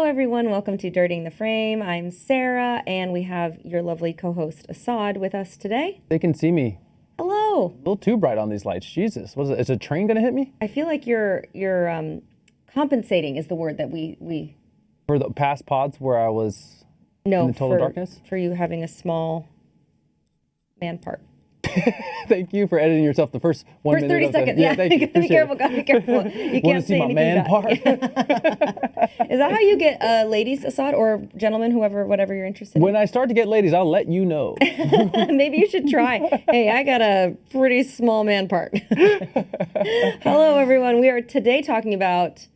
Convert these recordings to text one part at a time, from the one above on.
everyone. Welcome to Dirtying the Frame. I'm Sarah, and we have your lovely co-host Asaad with us today. They can see me. Hello. A little too bright on these lights. Jesus, what is it? Is a train gonna hit me? I feel like you're compensating is the word that we For the past pods where I was in the total darkness? For you having a small man part. Thank you for editing yourself the first 1 minute. 30 seconds. Yeah, thank you. Be careful, God, be careful. You can't say want to see my anything man part? Is that how you get ladies, Asaad, or gentlemen, whatever you're interested in? When I start to get ladies, I'll let you know. Maybe you should try. Hey, I got a pretty small man part. Hello, everyone. We are today talking about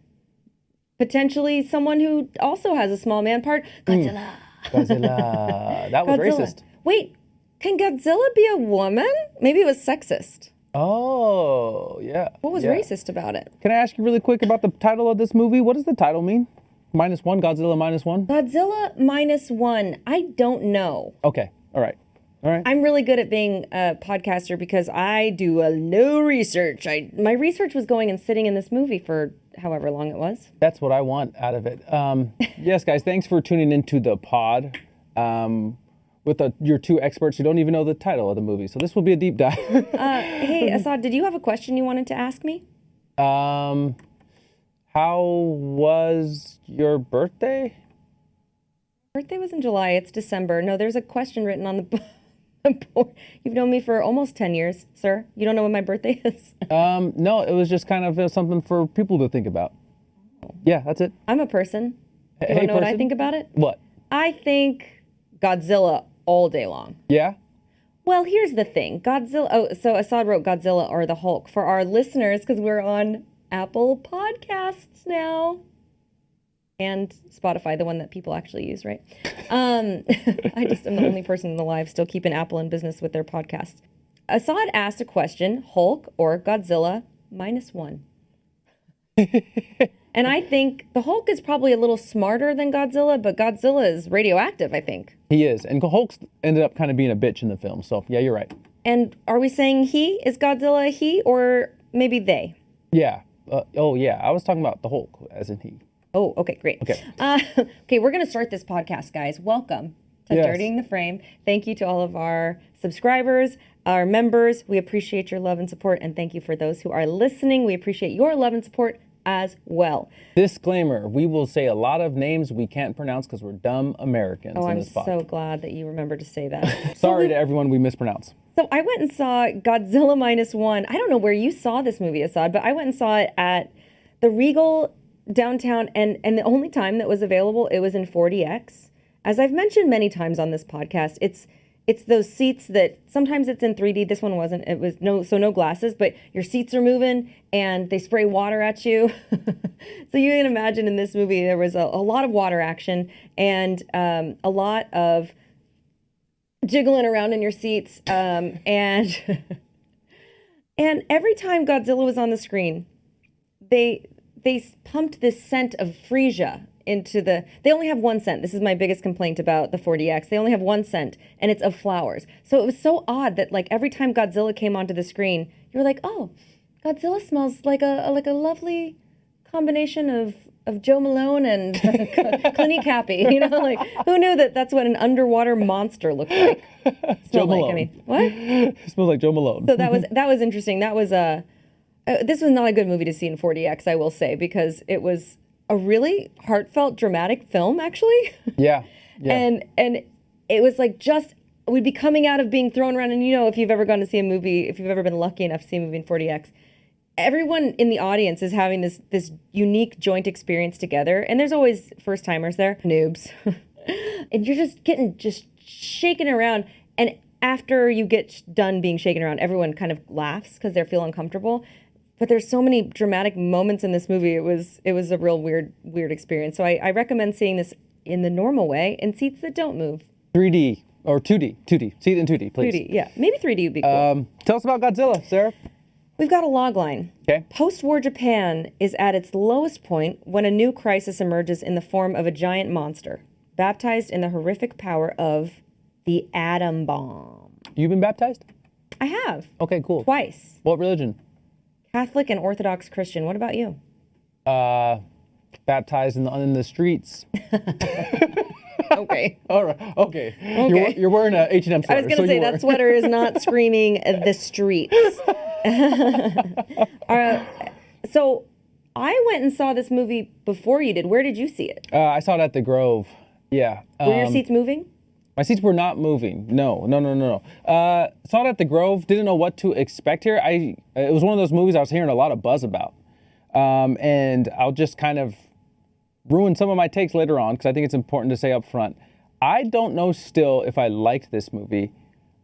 potentially someone who also has a small man part. Godzilla. Godzilla. That was Godzilla. racist. Wait, can Godzilla be a woman? Maybe it was sexist. Oh, yeah. What was racist about it? Can I ask you really quick about the title of this movie? What does the title mean? Minus one, Godzilla Minus One? Godzilla Minus One. I don't know. Okay. All right. I'm really good at being a podcaster because I do no research. My research was going and sitting in this movie for however long it was. That's what I want out of it. Yes, guys, thanks for tuning into the pod with your two experts who don't even know the title of the movie. So this will be a deep dive. Hey, Asaad, did you have a question you wanted to ask me? How was your birthday? Birthday was in July. It's December. No, there's a question written on the board. You've known me for almost 10 years, sir. You don't know when my birthday is? No, it was just kind of something for people to think about. Yeah, that's it. I'm a person. Do you want to know what I think about it? What? I think Godzilla all day long. Yeah? Well, here's the thing. Godzilla. Oh, so Asaad wrote Godzilla or the Hulk. For our listeners, because we're on Apple Podcasts now. And Spotify, the one that people actually use, right? I just am the only person alive still keeping Apple in business with their podcasts. Asaad asked a question, Hulk or Godzilla Minus One? And I think the Hulk is probably a little smarter than Godzilla, but Godzilla is radioactive, I think. He is. And Hulk ended up kind of being a bitch in the film. So, yeah, you're right. And are we saying he? Is Godzilla a he or maybe they? Yeah. Yeah. I was talking about the Hulk as in he. Oh, okay, great. Okay. Okay, we're going to start this podcast, guys. Welcome to Dirtying the Frame. Thank you to all of our subscribers, our members. We appreciate your love and support. And thank you for those who are listening. We appreciate your love and support as well. Disclaimer, we will say a lot of names we can't pronounce because we're dumb Americans in this pod. I'm so glad that you remembered to say that. Sorry to everyone we mispronounce. So I went and saw Godzilla Minus One. I don't know where you saw this movie, Asaad, but I went and saw it at the Regal downtown, and the only time that was available, it was in 4DX. As I've mentioned many times on this podcast, it's those seats that sometimes it's in 3D. This one wasn't. It was no glasses, but your seats are moving and they spray water at you. So you can imagine in this movie there was a lot of water action and a lot of jiggling around in your seats, and and every time Godzilla was on the screen, they pumped this scent of freesia into they only have one scent. This is my biggest complaint about the 4DX. They only have one scent, and it's of flowers. So it was so odd that like every time Godzilla came onto the screen, you were like, oh, Godzilla smells like a lovely combination of Joe Malone and Clinique Happy. You know, like who knew that's what an underwater monster looked like? Joe Malone. Like, I mean, what? It smells like Joe Malone. So that was interesting. That was this was not a good movie to see in 4DX, I will say, because it was a really heartfelt, dramatic film, actually. Yeah. And it was like we'd be coming out of being thrown around, and you know, if you've ever gone to see a movie, if you've ever been lucky enough to see a movie in 4DX, everyone in the audience is having this unique joint experience together, and there's always first timers there, noobs, and you're just getting shaken around, and after you get done being shaken around, everyone kind of laughs because they feel uncomfortable. But there's so many dramatic moments in this movie. It was a real weird experience. So I recommend seeing this in the normal way in seats that don't move. 3D or 2D. See it in 2D, please. 2D, yeah. Maybe 3D would be cool. Tell us about Godzilla, Sarah. We've got a logline. Okay. Post-war Japan is at its lowest point when a new crisis emerges in the form of a giant monster, baptized in the horrific power of the atom bomb. You've been baptized? I have. Okay, cool. Twice. What religion? Catholic and Orthodox Christian. What about you? baptized in the streets. Okay. All right. Okay. You're wearing a H&M sweater. I was going to say that sweater is not screaming the streets. So I went and saw this movie before you did. Where did you see it? I saw it at the Grove. Yeah. Were your seats moving? My seats were not moving. No. Saw it at the Grove. Didn't know what to expect here. It was one of those movies I was hearing a lot of buzz about. And I'll just kind of ruin some of my takes later on because I think it's important to say up front. I don't know still if I liked this movie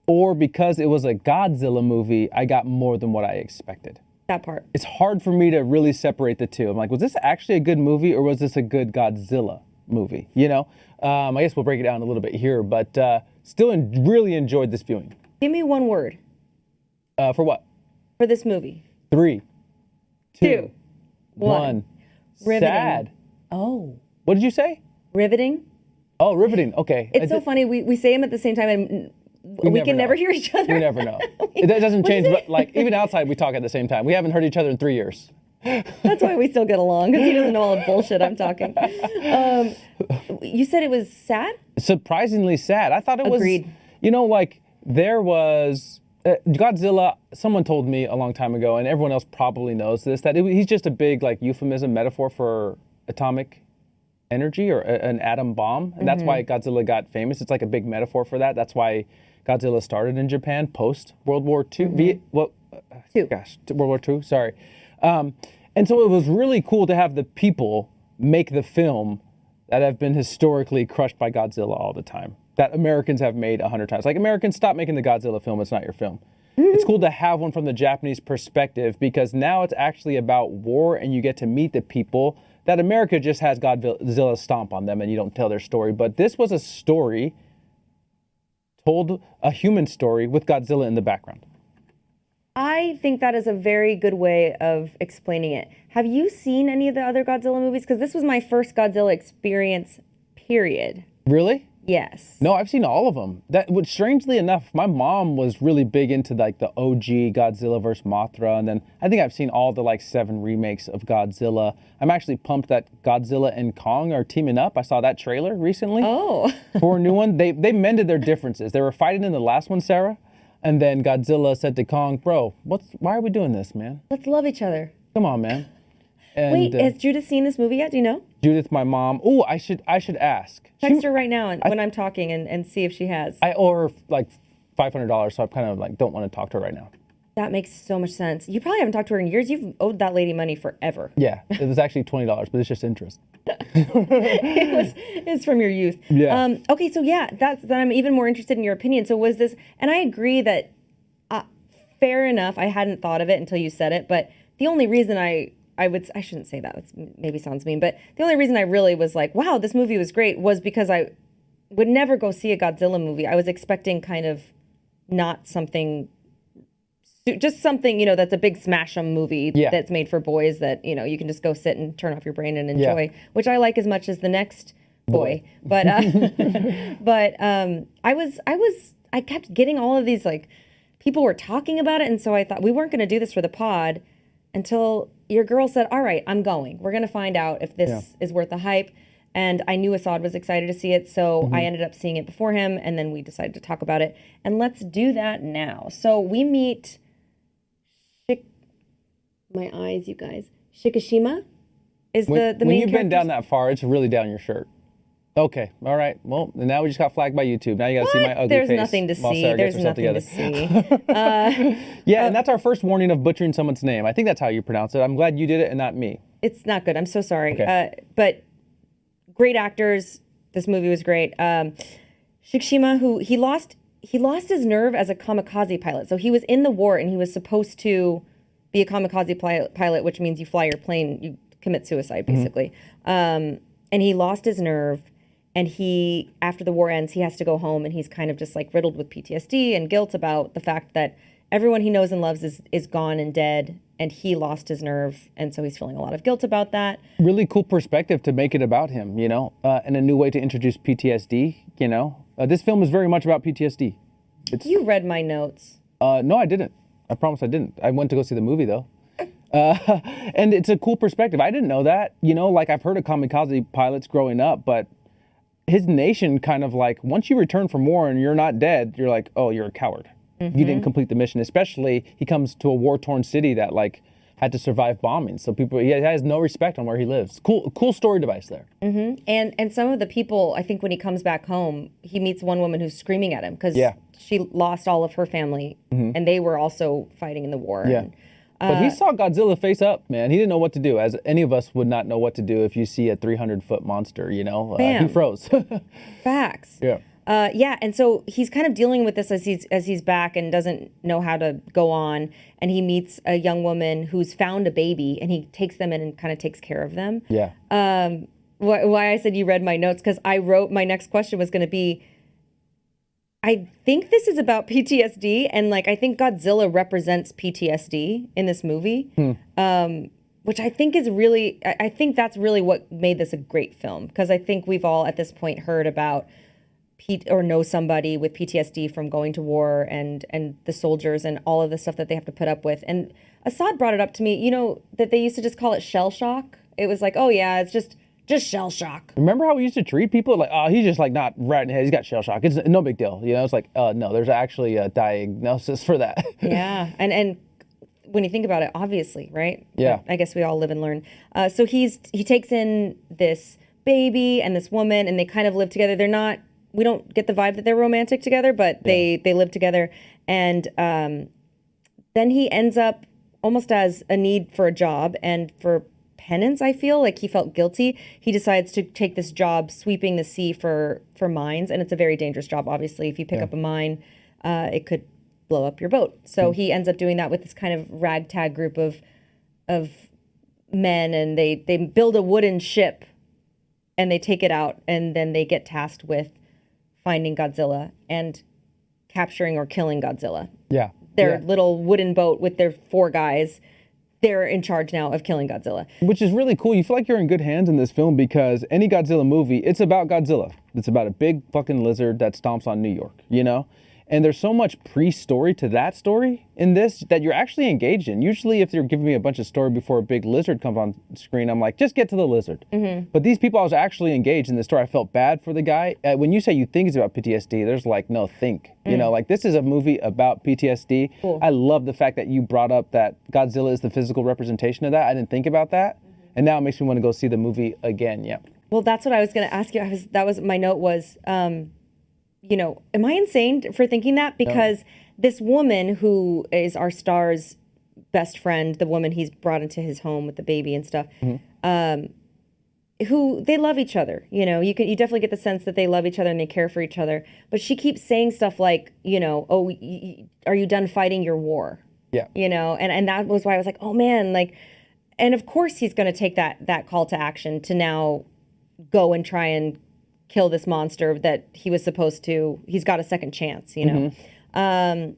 or because it was a Godzilla movie, I got more than what I expected. That part. It's hard for me to really separate the two. I'm like, was this actually a good movie or was this a good Godzilla movie? You know, I guess we'll break it down a little bit here, but still really enjoyed this viewing. Give me one word. For what? For this movie. 3, 2, 1. Riveting. Sad. Oh. What did you say? Riveting. Oh, riveting. Okay. It's so funny. We say them at the same time and we can never hear each other. We never know. That doesn't change, but like even outside we talk at the same time. We haven't heard each other in 3 years. That's why we still get along, because he doesn't know all the bullshit I'm talking. You said it was sad? Surprisingly sad. I thought it was, Agreed. you know, like there was Godzilla, someone told me a long time ago, and everyone else probably knows this, that he's just a big like euphemism, metaphor for atomic energy or an atom bomb. And that's why Godzilla got famous. It's like a big metaphor for that. That's why Godzilla started in Japan post World War II. World War II, sorry. And so it was really cool to have the people make the film that have been historically crushed by Godzilla all the time, that Americans have made 100 times. Like, Americans, stop making the Godzilla film. It's not your film. It's cool to have one from the Japanese perspective because now it's actually about war and you get to meet the people that America just has Godzilla stomp on them and you don't tell their story. But this was a story told, a human story with Godzilla in the background. I think that is a very good way of explaining it. Have you seen any of the other Godzilla movies? Because this was my first Godzilla experience, period. Really? Yes. No, I've seen all of them. Which, strangely enough, my mom was really big into like the OG Godzilla vs. Mothra, and then I think I've seen all the like 7 remakes of Godzilla. I'm actually pumped that Godzilla and Kong are teaming up. I saw that trailer recently. Oh. For a new one. They mended their differences. They were fighting in the last one, Sarah, and then Godzilla said to Kong, "Bro, why are we doing this, man? Let's love each other." Come on, man." And, wait, has Judith seen this movie yet? Do you know? Judith, my mom. Oh, I should ask. Text her right now when I'm talking and see if she has. I owe her like $500, so I kind of like don't want to talk to her right now. That makes so much sense. You probably haven't talked to her in years. You've owed that lady money forever. Yeah, it was actually $20, but it's just interest. It's from your youth. Yeah. Okay, so yeah, that I'm even more interested in your opinion. So was this, and I agree that, fair enough, I hadn't thought of it until you said it, but the only reason I shouldn't say that, it maybe sounds mean, but the only reason I really was like, wow, this movie was great, was because I would never go see a Godzilla movie. I was expecting kind of not something, just something, that's a big smash-em movie that's made for boys that, you can just go sit and turn off your brain and enjoy, which I like as much as the next boy. But I kept getting all of these, like, people were talking about it, and so I thought we weren't going to do this for the pod until your girl said, all right, I'm going. We're going to find out if this is worth the hype. And I knew Asaad was excited to see it, so I ended up seeing it before him, and then we decided to talk about it. And let's do that now. So we meet... My eyes, you guys. Shikishima is the main When you've been character. down that far, it's really down your shirt. Okay, all right. Well, now we just got flagged by YouTube. Now you got to see my ugly There's face. nothing to while see. Sarah There's gets herself nothing together. to see. Yeah, and that's our first warning of butchering someone's name. I think that's how you pronounce it. I'm glad you did it and not me. It's not good. I'm so sorry. Okay. But great actors. This movie was great. Shikishima, who he lost his nerve as a kamikaze pilot. So he was in the war and he was supposed to be a kamikaze pilot, which means you fly your plane, you commit suicide basically. And he lost his nerve. And he, after the war ends, he has to go home and he's kind of just like riddled with PTSD and guilt about the fact that everyone he knows and loves is gone and dead, and he lost his nerve, and so he's feeling a lot of guilt about that. Really cool perspective to make it about him, and a new way to introduce PTSD, This film is very much about PTSD. You read my notes. No, I didn't. I promise I didn't. I went to go see the movie, though. And it's a cool perspective. I didn't know that. Like I've heard of kamikaze pilots growing up, but his nation kind of like, once you return from war and you're not dead, you're like, oh, you're a coward. You didn't complete the mission. Especially he comes to a war-torn city that like had to survive bombing. So he has no respect on where he lives. Cool story device there. And some of the people, I think when he comes back home, he meets one woman who's screaming at him because she lost all of her family and they were also fighting in the war. Yeah. But he saw Godzilla face up, man. He didn't know what to do, as any of us would not know what to do if you see a 300-foot monster, He froze. Facts. Yeah. And so he's kind of dealing with this as he's back and doesn't know how to go on. And he meets a young woman who's found a baby, and he takes them in and kind of takes care of them. Yeah. Why I said you read my notes, because I wrote my next question was going to be, I think this is about PTSD, and like I think Godzilla represents PTSD in this movie, which I think is really, I think that's really what made this a great film, because I think we've all at this point heard about or know somebody with PTSD from going to war and the soldiers and all of the stuff that they have to put up with. And Asaad brought it up to me, that they used to just call it shell shock. It was like, oh yeah, it's just shell shock. Remember how we used to treat people like, oh, he's just like not right in the head. He's got shell shock. It's no big deal. It's like, no, there's actually a diagnosis for that. Yeah, and when you think about it, obviously, right? Yeah. But I guess we all live and learn. So he takes in this baby and this woman, and they kind of live together. We don't get the vibe that they're romantic together, but they live together. And then he ends up almost as a need for a job and for penance. I feel like he felt guilty. He decides to take this job sweeping the sea for mines, and it's a very dangerous job. Obviously, if you pick up a mine, it could blow up your boat. So he ends up doing that with this kind of ragtag group of men, and they build a wooden ship, and they take it out, and then they get tasked with finding Godzilla and capturing or killing Godzilla. Yeah. Their little wooden boat with their 4 guys. They're in charge now of killing Godzilla. Which is really cool. You feel like you're in good hands in this film, because any Godzilla movie, it's about Godzilla. It's about a big fucking lizard that stomps on New York, And there's so much pre-story to that story in this that you're actually engaged in. Usually if you're giving me a bunch of story before a big lizard comes on screen, I'm like, just get to the lizard. But these people, I was actually engaged in the story. I felt bad for the guy. When you say you think it's about PTSD, there's like, no, think. Like this is a movie about PTSD. Cool. I love the fact that you brought up that Godzilla is the physical representation of that. I didn't think about that. And now it makes me want to go see the movie again. Yeah. Well, that's what I was going to ask you. That was my note was, am I insane for thinking that? Because this woman who is our star's best friend, the woman he's brought into his home with the baby and stuff, who they love each other. You definitely get the sense that they love each other and they care for each other. But she keeps saying stuff like, oh, are you done fighting your war? Yeah. And that was why I was like, oh man, like, and of course he's going to take that call to action to now go and try and kill this monster that he was supposed to. He's got a second chance, so I'm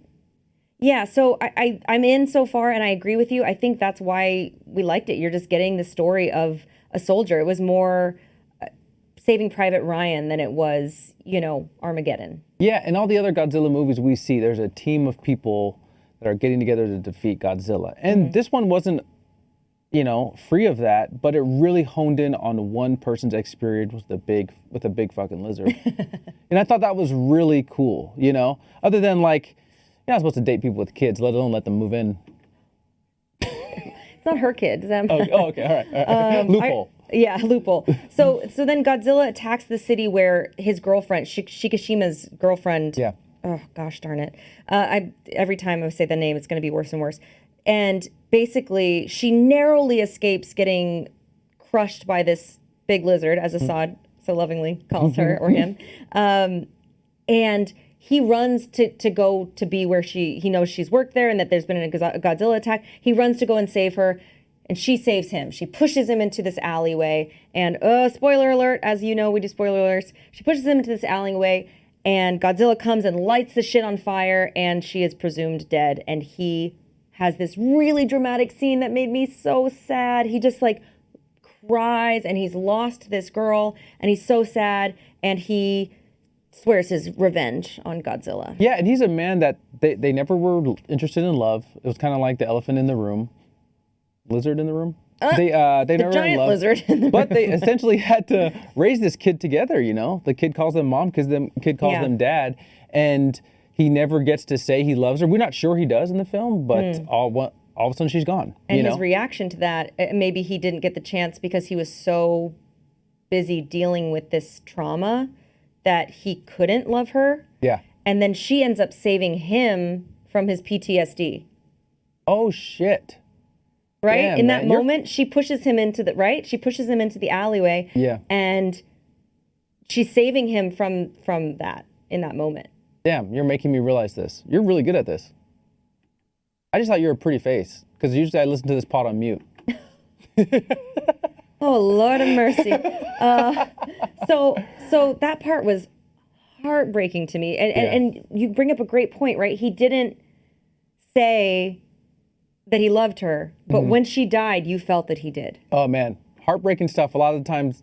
in so far, and I agree with you. I think that's why we liked it. You're just getting the story of a soldier. It was more Saving Private Ryan than it was, Armageddon. Yeah, and all the other Godzilla movies we see, there's a team of people that are getting together to defeat Godzilla. And this one wasn't free of that, but it really honed in on one person's experience with a big fucking lizard. And I thought that was really cool, other than like, you're not supposed to date people with kids, let alone let them move in. It's not her kid. Okay, all right. Loophole. Loophole. So then Godzilla attacks the city where his girlfriend, Shikishima's girlfriend. Yeah. Oh gosh darn it! Every time I say the name, it's going to be worse and worse. And basically, she narrowly escapes getting crushed by this big lizard, as Asaad so lovingly calls her or him. And he runs to go to be where he knows she's worked there and that there's been a Godzilla attack. He runs to go and save her, and she saves him. She pushes him into this alleyway. And spoiler alert, as you know, we do spoiler alerts. She pushes him into this alleyway, and Godzilla comes and lights the shit on fire, and she is presumed dead. And he has this really dramatic scene that made me so sad. He just like cries, and he's lost this girl, and he's so sad, and he swears his revenge on Godzilla. Yeah, and he's a man that they never were interested in love. It was kind of like the elephant in the room. lizard in the room. The They never were in giant love, lizard in the but room. they essentially had to raise this kid together. You know, the kid calls them mom because the kid calls them dad, and he never gets to say he loves her. We're not sure he does in the film, but all of a sudden she's gone. And his reaction to that, maybe he didn't get the chance because he was so busy dealing with this trauma that he couldn't love her. Yeah. And then she ends up saving him from his PTSD. Oh shit. Right? Damn, in that man. moment, she pushes him into the alleyway. Yeah. And she's saving him from that in that moment. Damn, you're making me realize this. You're really good at this. I just thought you were a pretty face because usually I listen to this pod on mute. Oh, Lord of mercy. So that part was heartbreaking to me. And you bring up a great point, right? He didn't say that he loved her, but when she died, you felt that he did. Oh man, heartbreaking stuff. A lot of the times,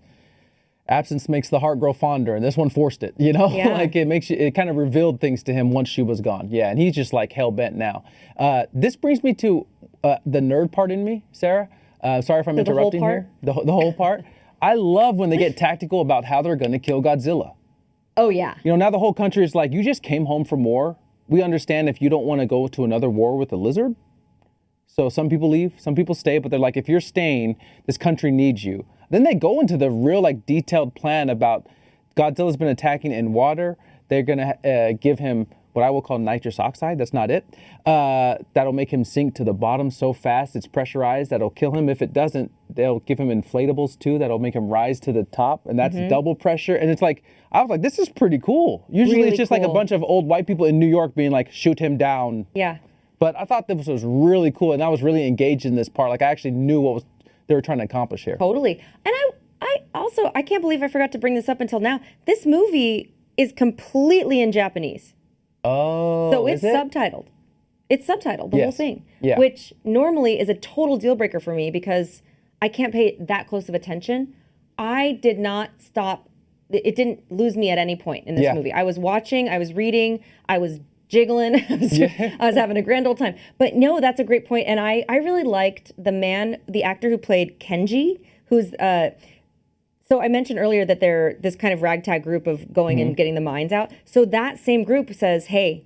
absence makes the heart grow fonder, and this one forced it. You know, Yeah. like it kind of revealed things to him once she was gone. Yeah, and he's just like hell bent now. This brings me to the nerd part in me, Sarah. Sorry if I'm interrupting here. The whole part. I love when they get tactical about how they're going to kill Godzilla. Oh, yeah. You know, now the whole country is like, you just came home from war. We understand if you don't want to go to another war with a lizard. So some people leave, some people stay, but they're like, if you're staying, this country needs you. Then they go into the real like detailed plan about Godzilla's been attacking in water. They're going to give him what I will call nitrous oxide. That's not it. That'll make him sink to the bottom so fast it's pressurized that'll kill him. If it doesn't, they'll give him inflatables too that'll make him rise to the top, and that's double pressure. And it's like, I was like, this is pretty cool. Usually Really it's just like a cool. bunch of old white people in New York being like, shoot him down. Yeah. But I thought this was really cool, and I was really engaged in this part. Like I actually knew what they were trying to accomplish here. Totally. And I also, I can't believe I forgot to bring this up until now. This movie is completely in Japanese. Oh, So it's is it? subtitled. It's subtitled, the whole Yes. thing. Yeah. Which normally is a total deal breaker for me because I can't pay that close of attention. I did not stop. It didn't lose me at any point in this Yeah. movie. I was watching, I was reading, I was jiggling, I was having a grand old time. But no, that's a great point. And I really liked the actor who played Kenji, who's so I mentioned earlier that they're this kind of ragtag group of going and getting the mines out. So that same group says, hey,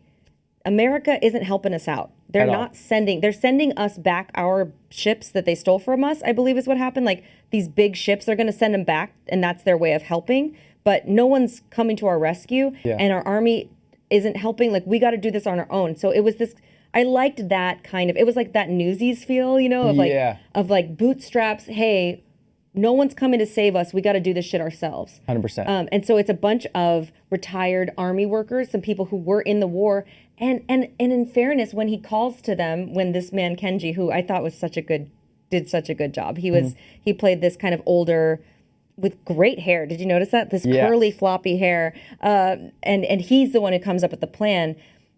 America isn't helping us out. They're At all. not sending, they're sending us back our ships that they stole from us, I believe is what happened. Like these big ships, they're going to send them back and that's their way of helping. But no one's coming to our rescue and our army isn't helping. Like we got to do this on our own. So it was this, I liked that kind of, it was like that Newsies feel, you know, of like bootstraps. Hey, no one's coming to save us. We got to do this shit ourselves. 100%. And so it's a bunch of retired army workers, some people who were in the war. And in fairness, when he calls to them, when this man Kenji, who I thought was did such a good job. He played this kind of older, with great hair. Did you notice that? This curly, floppy hair. And he's the one who comes up with the plan.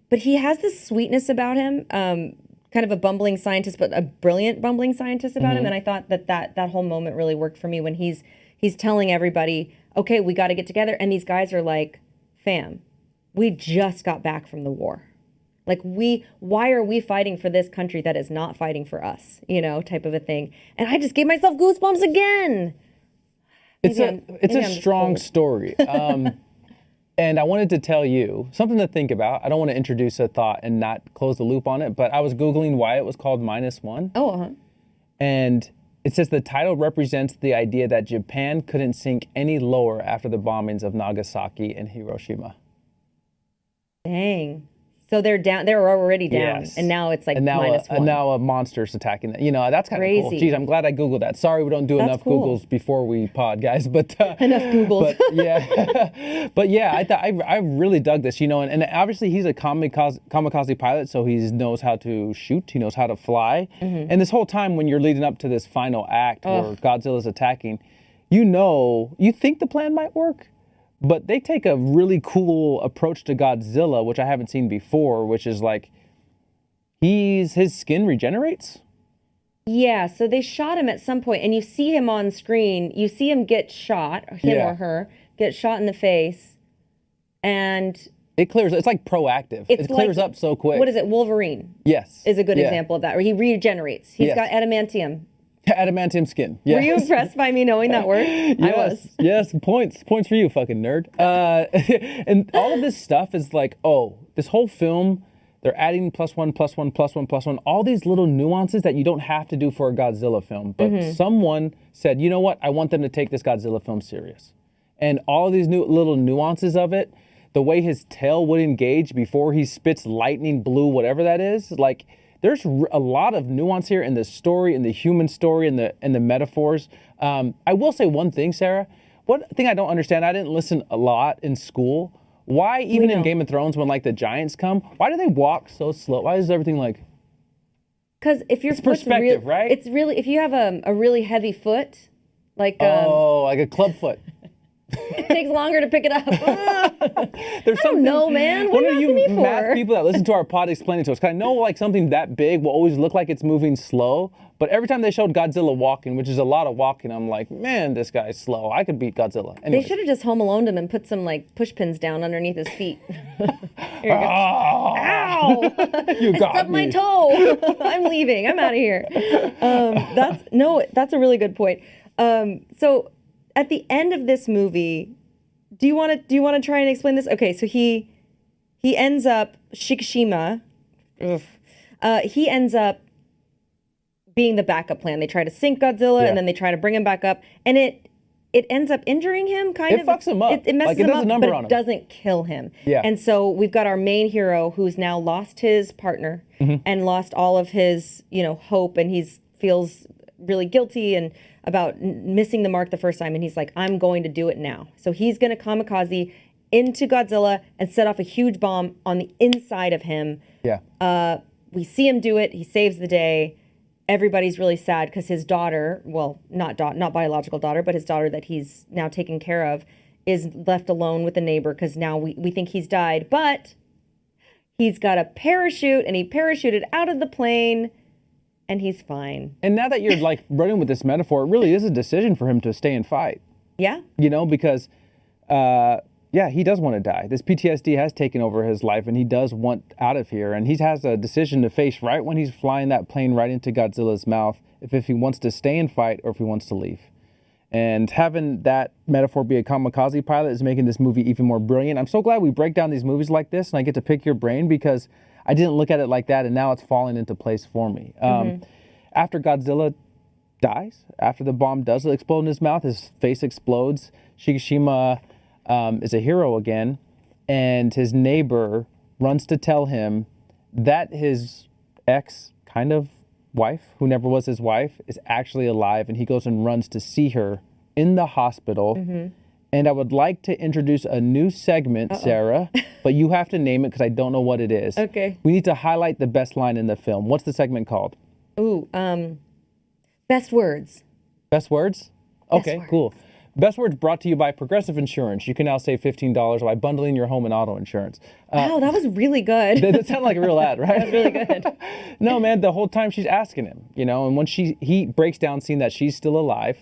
But he has this sweetness about him. Kind of a bumbling scientist, but a brilliant bumbling scientist about him. And I thought that whole moment really worked for me when he's telling everybody, okay, we got to get together. And these guys are like, fam, we just got back from the war. Like why are we fighting for this country that is not fighting for us? You know, type of a thing. And I just gave myself goosebumps again. It's a strong story. And I wanted to tell you something to think about. I don't want to introduce a thought and not close the loop on it, but I was Googling why it was called Minus One. Oh, uh-huh. And it says the title represents the idea that Japan couldn't sink any lower after the bombings of Nagasaki and Hiroshima. Dang. So they're down. They were already down, Yes. and now it's like And now, minus one. and now a monster's attacking that. You know, that's kind of cool. Crazy. Geez, I'm glad I Googled that. Sorry we don't do enough cool. Googles before we pod, guys. But Enough Googles. But yeah, but yeah, I really dug this. You know, and obviously he's a kamikaze pilot, so he knows how to shoot. He knows how to fly. And this whole time when you're leading up to this final act where Godzilla's attacking, you think the plan might work. But they take a really cool approach to Godzilla, which I haven't seen before, which is like his skin regenerates. Yeah, so they shot him at some point, and you see him on screen. You see him get shot, or her, get shot in the face, and it clears. It's like proactive. It clears up so quick. What is it? Wolverine. Yes. Is a good example of that, where he regenerates. He's Yes. got adamantium Adamantium skin. Yes. Were you impressed by me knowing that word? Yes, I was. yes, points for you, fucking nerd. And all of this stuff is like, oh, this whole film, they're adding plus one, all these little nuances that you don't have to do for a Godzilla film. But someone said, you know what? I want them to take this Godzilla film serious. And all of these new little nuances of it, the way his tail would engage before he spits lightning blue, whatever that is, like, there's a lot of nuance here in the story, in the human story, in the metaphors. I will say one thing, Sarah. One thing I don't understand, I didn't listen a lot in school. Why, even in Game of Thrones, when like the giants come, why do they walk so slow? Why is everything like? Because if your foot's perspective, right? It's really, if you have a really heavy foot, like like a club foot. It takes longer to pick it up. There's I don't know, man. What are you asking me for? Math people that listen to our pod explain it to us. Cause I know like something that big will always look like it's moving slow, but every time they showed Godzilla walking, which is a lot of walking, I'm like, man, this guy's slow. I could beat Godzilla. Anyways. They should have just Home Aloned him and put some like push pins down underneath his feet. Here you go. Ow! You got stubbed me. my toe. I'm leaving. I'm out of here. That's a really good point. So at the end of this movie, do you want to try and explain this? Okay, so he ends up Shikishima. He ends up being the backup plan. They try to sink Godzilla and then they try to bring him back up, and it ends up injuring him. It fucks him up. It messes like, it him does up, a number but on it him. doesn't kill him. Yeah. And so we've got our main hero who's now lost his partner and lost all of his hope, and feels really guilty and about missing the mark the first time, and he's like, I'm going to do it now. So he's going to kamikaze into Godzilla and set off a huge bomb on the inside of him. Yeah. We see him do it. He saves the day. Everybody's really sad because his daughter, well, not biological daughter, but his daughter that he's now taken care of, is left alone with the neighbor because now we think he's died. But he's got a parachute, and he parachuted out of the plane, and he's fine. And now that you're like running with this metaphor, it really is a decision for him to stay and fight. Yeah. Because he does want to die. This PTSD has taken over his life, and he does want out of here. And he has a decision to face right when he's flying that plane right into Godzilla's mouth, if he wants to stay and fight or if he wants to leave. And having that metaphor be a kamikaze pilot is making this movie even more brilliant. I'm so glad we break down these movies like this, and I get to pick your brain because I didn't look at it like that, and now it's falling into place for me. After Godzilla dies, after the bomb does explode in his mouth, his face explodes. Shikishima is a hero again, and his neighbor runs to tell him that his ex kind of wife, who never was his wife, is actually alive, and he goes and runs to see her in the hospital. And I would like to introduce a new segment, Sarah, but you have to name it because I don't know what it is. Okay. We need to highlight the best line in the film. What's the segment called? Ooh, best words. Best words? Okay, words. Cool. Best words brought to you by Progressive Insurance. You can now save $15 by bundling your home and auto insurance. Wow, that was really good. That sounded like a real ad, right? That was really good. No, man, the whole time she's asking him, and when he breaks down seeing that she's still alive.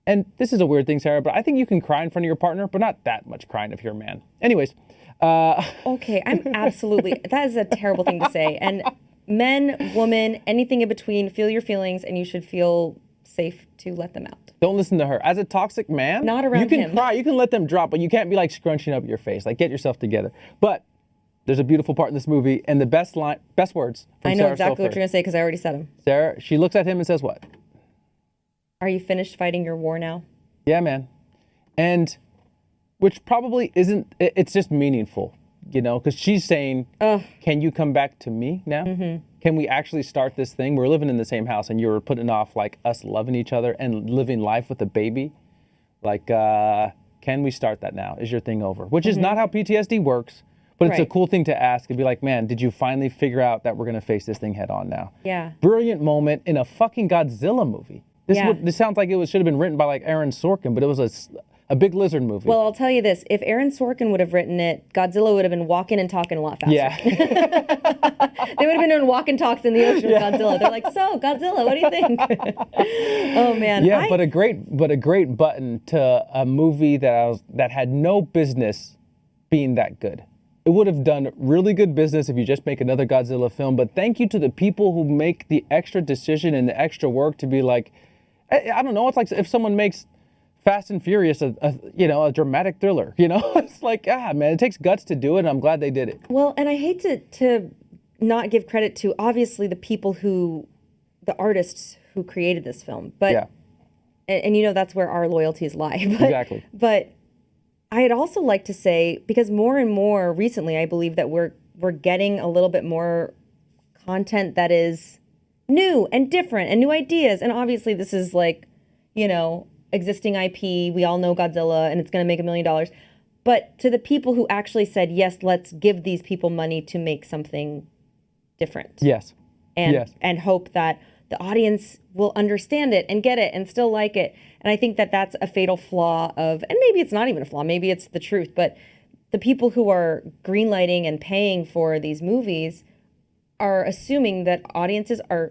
And this is a weird thing, Sarah, but I think you can cry in front of your partner, but not that much crying if you're a man. Anyways. Okay, that is a terrible thing to say. And men, woman, anything in between, feel your feelings, and you should feel safe to let them out. Don't listen to her. As a toxic man, not around you can him. Cry, you can let them drop, but you can't be like scrunching up your face. Like, get yourself together. But there's a beautiful part in this movie, and the best words from I know Sarah exactly Silver. what you're going to say because I already said them. Sarah, she looks at him and says what? Are you finished fighting your war now? Yeah, man. And which probably isn't, it's just meaningful, because she's saying, can you come back to me now? Can we actually start this thing? We're living in the same house, and you're putting off like us loving each other and living life with a baby. Like, can we start that now? Is your thing over? Which is not how PTSD works, but it's a cool thing to ask and be like, man, did you finally figure out that we're going to face this thing head on now? Yeah. Brilliant moment in a fucking Godzilla movie. This sounds like it should have been written by like Aaron Sorkin, but it was a big lizard movie. Well, I'll tell you this. If Aaron Sorkin would have written it, Godzilla would have been walking and talking a lot faster. Yeah. They would have been doing walk and talks in the ocean with Godzilla. They're like, so, Godzilla, what do you think? Oh, man. Yeah, but a great button to a movie that had no business being that good. it would have done really good business if you just make another Godzilla film. But thank you to the people who make the extra decision and the extra work to be like, I don't know. It's like if someone makes Fast and Furious a dramatic thriller. It's like, man, it takes guts to do it. And I'm glad they did it. Well, and I hate to not give credit to obviously the people the artists who created this film, but Yeah. and that's where our loyalties lie. But, Exactly. But I'd also like to say, because more and more recently, I believe that we're getting a little bit more content that is new and different and new ideas. And obviously this is like, existing IP. We all know Godzilla and it's going to make $1 million. But to the people who actually said, yes, let's give these people money to make something different. Yes. And hope that the audience will understand it and get it and still like it. And I think that that's a fatal flaw and maybe it's not even a flaw, maybe it's the truth, but the people who are greenlighting and paying for these movies are assuming that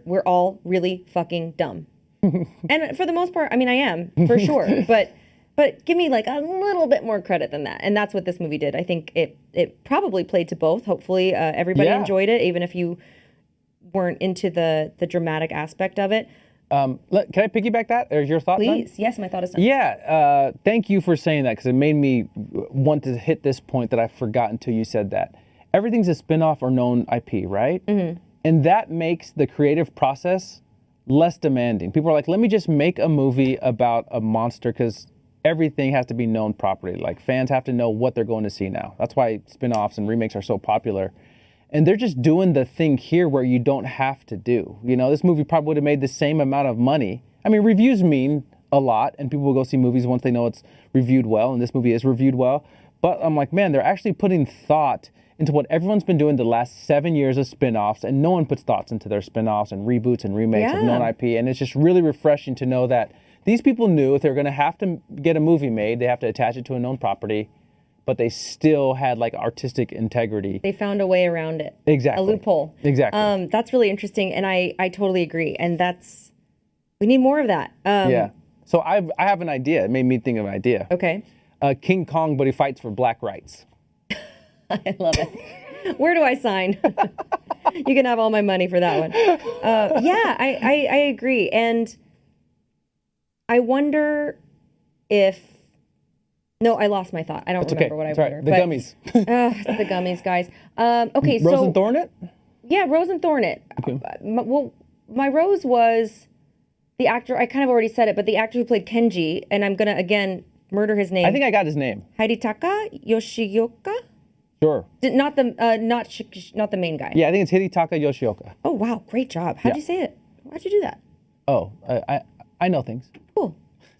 we're all really fucking dumb. And for the most part, I mean, I am, for sure. But give me like a little bit more credit than that. And that's what this movie did. I think it probably played to both. Hopefully everybody enjoyed it, even if you weren't into the dramatic aspect of it. Can I piggyback that? Or is your thought done? Please. Yes, my thought is done. Yeah. Thank you for saying that, because it made me want to hit this point that I forgot until you said that. Everything's a spin-off or known IP, right? Mm-hmm. And that makes the creative process less demanding. People are like, let me just make a movie about a monster, because everything has to be known properly. Like, fans have to know what they're going to see now. That's why spin-offs and remakes are so popular. And they're just doing the thing here where you don't have to do. This movie probably would have made the same amount of money. I mean, reviews mean a lot, and people will go see movies once they know it's reviewed well, and this movie is reviewed well. But I'm like, man, they're actually putting thought into what everyone's been doing the last 7 years of spin-offs, and no one puts thoughts into their spin-offs and reboots and remakes of known IP. And it's just really refreshing to know that these people knew if they're going to have to get a movie made, they have to attach it to a known property, but they still had like artistic integrity. They found a way around it. Exactly. A loophole. Exactly. That's really interesting, and I totally agree. And we need more of that. Yeah. So I have an idea. It made me think of an idea. Okay. King Kong, but he fights for black rights. I love it. Where do I sign? You can have all my money for that one. Yeah, I agree. And I wonder if... No, I lost my thought. I don't remember what I wondered. The gummies. It's the gummies, guys. Okay, Rose and Thorn it? Yeah, Rose and Thorn it. Okay. Well, my rose was the actor. I kind of already said it, but the actor who played Kenji, and I'm going to, again, murder his name. I think I got his name. Hidetaka Yoshioka? Sure. Not the main guy. Yeah, I think it's Hidetaka Yoshioka. Oh, wow. Great job. How'd you say it? How'd you do that? Oh, I know things. Cool.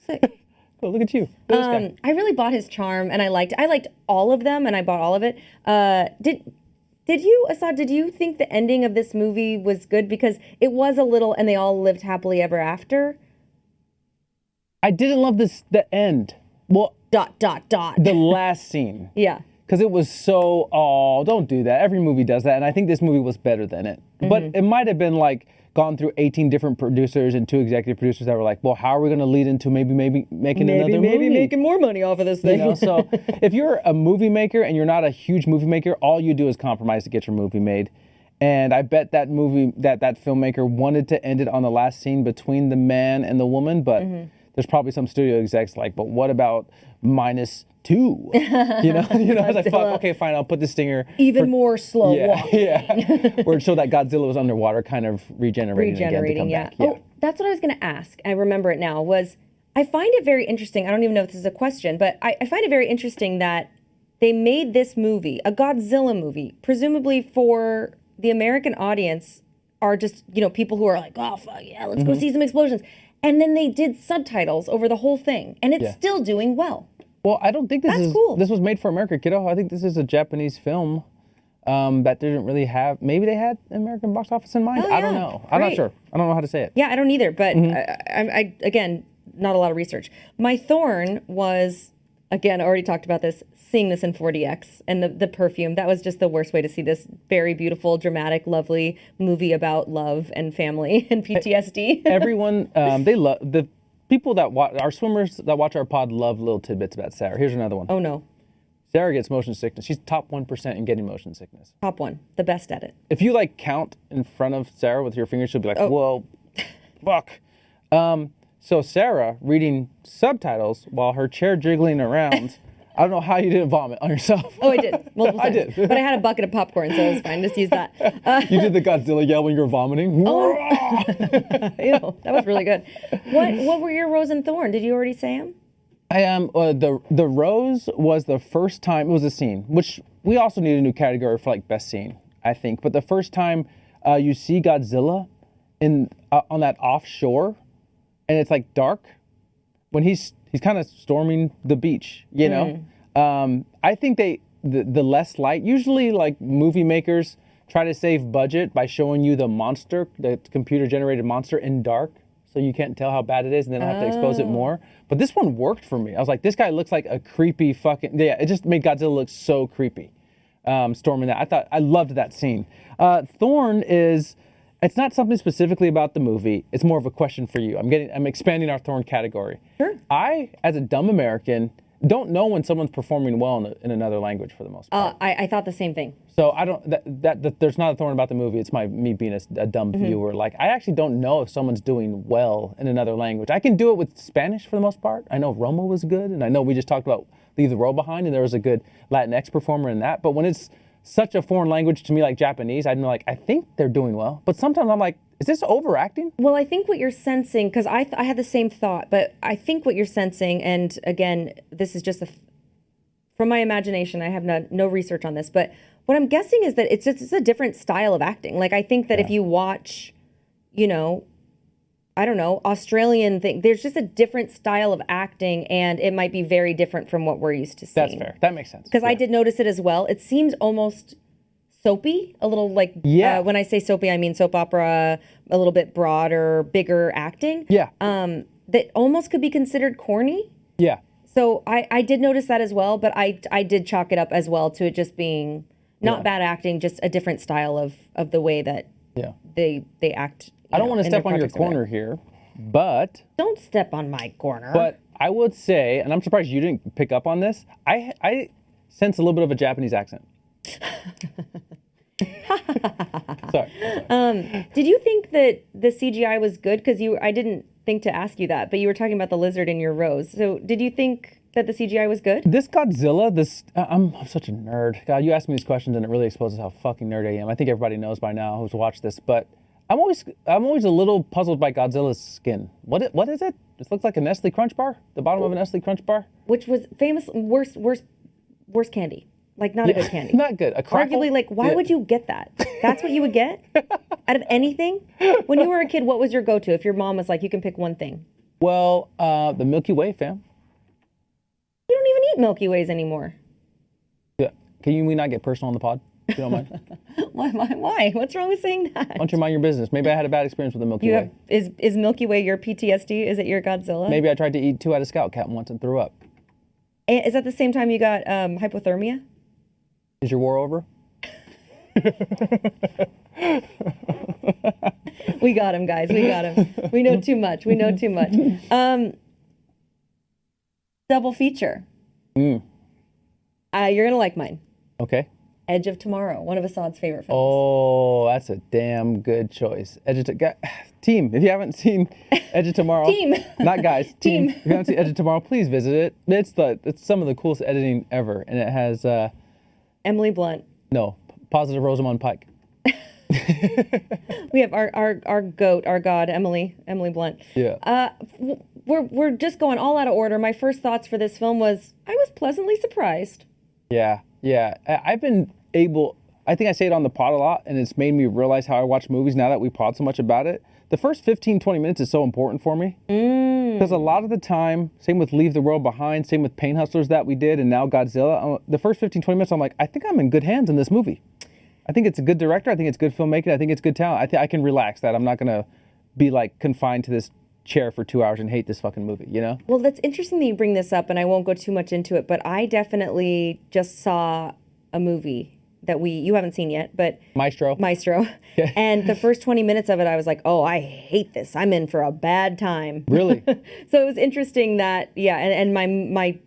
Sick. Oh, look at you. Look at this guy. I really bought his charm, and I liked all of them, and I bought all of it. Did you, Asaad, did you think the ending of this movie was good? Because it was a little, and they all lived happily ever after. I didn't love the end. Well, ... The last scene. Yeah. Because it was so, don't do that. Every movie does that, and I think this movie was better than it. Mm-hmm. But it might have been like gone through 18 different producers and 2 executive producers that were like, well, how are we going to lead into maybe making another movie? Maybe making more money off of this thing. So if you're a movie maker and you're not a huge movie maker, all you do is compromise to get your movie made. And I bet that movie, that filmmaker wanted to end it on the last scene between the man and the woman, but there's probably some studio execs like, but what about -2? I was like, fuck, okay, fine, I'll put the stinger. Even more slow walk. Yeah. Or show that Godzilla was underwater, kind of regenerating again to come back. Oh, that's what I was going to ask. I remember it now. I find it very interesting. I don't even know if this is a question, but I find it very interesting that they made this movie, a Godzilla movie, presumably for the American audience are just, people who are like, oh, fuck yeah, let's go see some explosions. And then they did subtitles over the whole thing, and it's still doing well. Well, I don't think That's cool. This was made for America, kiddo. I think this is a Japanese film that didn't really have. Maybe they had American box office in mind. Oh, yeah. I don't know. I'm not sure. I don't know how to say it. Yeah, I don't either. But I again, not a lot of research. My Thorn was, again, I already talked about this. Seeing this in 4DX and the perfume, that was just the worst way to see this very beautiful, dramatic, lovely movie about love and family and PTSD. Everyone, they love the people that watch our swimmers that watch our pod love little tidbits about Sarah. Here's another one. Oh no. Sarah gets motion sickness. She's top 1% in getting motion sickness. Top one, the best at it. If you like count in front of Sarah with your fingers, she'll be like, whoa, fuck. So Sarah reading subtitles while her chair jiggling around. I don't know how you didn't vomit on yourself. Oh, I did. Multiple times. I did. But I had a bucket of popcorn, so it was fine. Just use that. You did the Godzilla yell when you were vomiting? Oh. Ew, that was really good. What were your Rose and Thorn? Did you already say them? I am. The Rose was the first time, it was a scene, which we also need a new category for like best scene, I think. But the first time you see Godzilla on that offshore, and it's like dark, when he's kind of storming the beach, you know? I think the less light, usually like movie makers try to save budget by showing you the monster, the computer generated monster in dark, so you can't tell how bad it is and then I have to expose it more. But this one worked for me. I was like, this guy looks like a creepy fucking, it just made Godzilla look so creepy. Storming that. I loved that scene. Thorn is, it's not something specifically about the movie. It's more of a question for you. I'm expanding our Thorn category. Sure. I, as a dumb American, don't know when someone's performing well in another language for the most part. I thought the same thing. So I don't, that there's not a Thorn about the movie. It's me being a dumb viewer. Like, I actually don't know if someone's doing well in another language. I can do it with Spanish for the most part. I know Roma was good, and I know we just talked about Leave the World Behind, and there was a good Latinx performer in that. But when it's such a foreign language to me like Japanese, I'm like, I think they're doing well. But sometimes I'm like, is this overacting? Well, I think what you're sensing, because I had the same thought, but I think what you're sensing, and again, this is just from my imagination, I have no research on this, but what I'm guessing is that it's a different style of acting. Like, I think that if you watch, I don't know, Australian thing, there's just a different style of acting, and it might be very different from what we're used to seeing. That's fair. That makes sense. Because I did notice it as well. It seems almost soapy, a little like, when I say soapy, I mean soap opera, a little bit broader, bigger acting. Yeah. That almost could be considered corny. Yeah. So I did notice that as well, but I did chalk it up as well to it just being not bad acting, just a different style of the way that they act. I don't want to step on your corner here, but... Don't step on my corner. But I would say, and I'm surprised you didn't pick up on this, I sense a little bit of a Japanese accent. Sorry. Did you think that the CGI was good? Because I didn't think to ask you that, but you were talking about the lizard in your Rose. So did you think that the CGI was good? This Godzilla, I'm such a nerd. God, you ask me these questions and it really exposes how fucking nerd I am. I think everybody knows by now who's watched this, but I'm always a little puzzled by Godzilla's skin. What is it? It looks like a Nestle Crunch bar. The bottom of a Nestle Crunch bar, which was famous worst candy. Like, not a good candy. Not good. A crackle? Arguably, like, why would you get that? That's what you would get out of anything. When you were a kid, what was your go-to? If your mom was like, you can pick one thing. Well, the Milky Way, fam. You don't even eat Milky Ways anymore. Yeah. Can we not get personal on the pod? If you don't mind. Why? What's wrong with saying that? Why don't you mind your business? Maybe I had a bad experience with the Milky Way. Is Milky Way your PTSD? Is it your Godzilla? Maybe I tried to eat 2 out of Scout Captain once and threw up. And is that the same time you got hypothermia? Is your war over? We got him, guys. We got him. We know too much. Double feature. You're going to like mine. Okay. Edge of Tomorrow, one of Asaad's favorite films. Oh, that's a damn good choice. Team, if you haven't seen Edge of Tomorrow. Team. Not guys. Team. If you haven't seen Edge of Tomorrow, please visit it. It's some of the coolest editing ever. And it has... Emily Blunt. No, positive Rosamund Pike. We have our goat, our god, Emily Blunt. Yeah. We're just going all out of order. My first thoughts for this film was I was pleasantly surprised. Yeah. I've been able, I think I say it on the pod a lot, and it's made me realize how I watch movies now that we pod so much about it. The first 15, 20 minutes is so important for me. Because a lot of the time, same with Leave the World Behind, same with Pain Hustlers that we did, and now Godzilla, the first 15, 20 minutes, I'm like, I think I'm in good hands in this movie. I think it's a good director. I think it's good filmmaking. I think it's good talent. I can relax that. I'm not going to be like confined to this chair for 2 hours and hate this fucking movie, you know? Well, that's interesting that you bring this up, and I won't go too much into it, but I definitely just saw a movie that you haven't seen yet, but... Maestro. And the first 20 minutes of it, I was like, oh, I hate this. I'm in for a bad time. Really? So it was interesting that, and my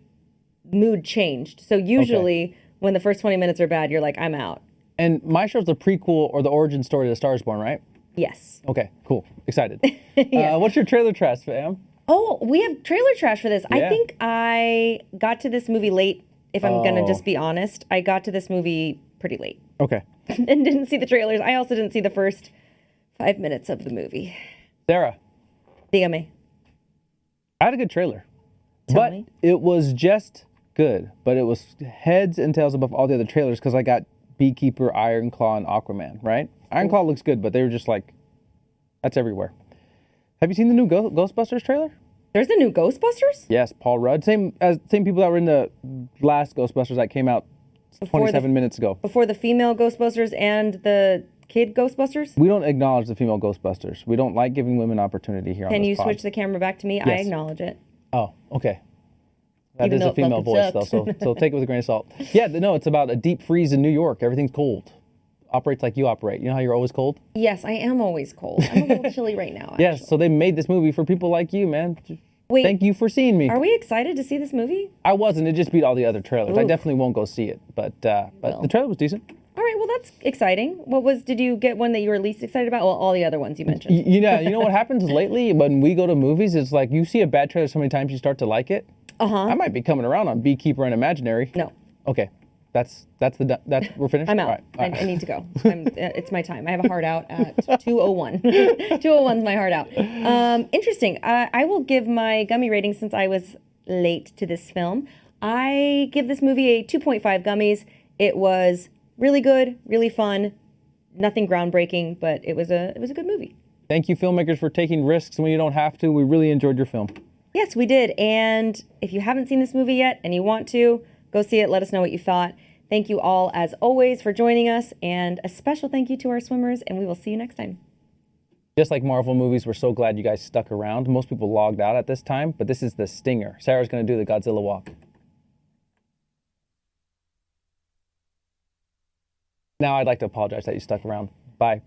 mood changed. So usually when the first 20 minutes are bad, you're like, I'm out. And my show's the prequel or the origin story to The Star is Born, right? Yes. Okay, cool. Excited. Yes. What's your trailer trash, fam? Oh, we have trailer trash for this. Yeah. I think I got to this movie late, if I'm going to just be honest. I got to this movie pretty late Okay. and didn't see the trailers. I also didn't see the first 5 minutes of the movie. Sarah, Dígame. I had a good trailer. Tell but me. it was just good. But it was heads and tails above all the other trailers because I got Beekeeper, Ironclaw, and Aquaman, right? Ironclaw looks good, but they were just like, that's everywhere. Have you seen the new Ghostbusters trailer? There's a new Ghostbusters? Yes, Paul Rudd. Same people that were in the last Ghostbusters that came out 27 minutes ago. Before the female Ghostbusters and the kid Ghostbusters? We don't acknowledge the female Ghostbusters. We don't like giving women opportunity here on Can this you pod. switch the camera back to me? I Yes. acknowledge it. Oh, okay. That Even is though a it female fucking voice, though, sucked. so take it with a grain of salt. Yeah, no, it's about a deep freeze in New York. Everything's cold. Operates like you operate. You know how you're always cold? Yes, I am always cold. I'm a little chilly right now. Yes, actually. so they made this movie for people like you, man. Wait, Thank you for seeing me. are we excited to see this movie? I wasn't. It just beat all the other trailers. I Oof. definitely won't go see it, but the trailer was decent. All right, well, that's exciting. Did you get one that you were least excited about? Well, all the other ones you mentioned. You know what happens lately when we go to movies? It's like you see a bad trailer so many times you start to like it. I might be coming around on Beekeeper and Imaginary. No. Okay, that's we're finished. I'm out. All right. I need to go. It's my time. I have a hard out at 2:01. 2:01 is my hard out. Interesting. I will give my Gummy rating since I was late to this film. I give this movie a 2.5 gummies. It was really good, really fun. Nothing groundbreaking, but it was a good movie. Thank you, filmmakers, for taking risks when you don't have to. We really enjoyed your film. Yes, we did. And if you haven't seen this movie yet and you want to, go see it. Let us know what you thought. Thank you all, as always, for joining us. And a special thank you to our swimmers. And we will see you next time. Just like Marvel movies, we're so glad you guys stuck around. Most people logged out at this time, but this is the stinger. Sarah's going to do the Godzilla walk. Now I'd like to apologize that you stuck around. Bye.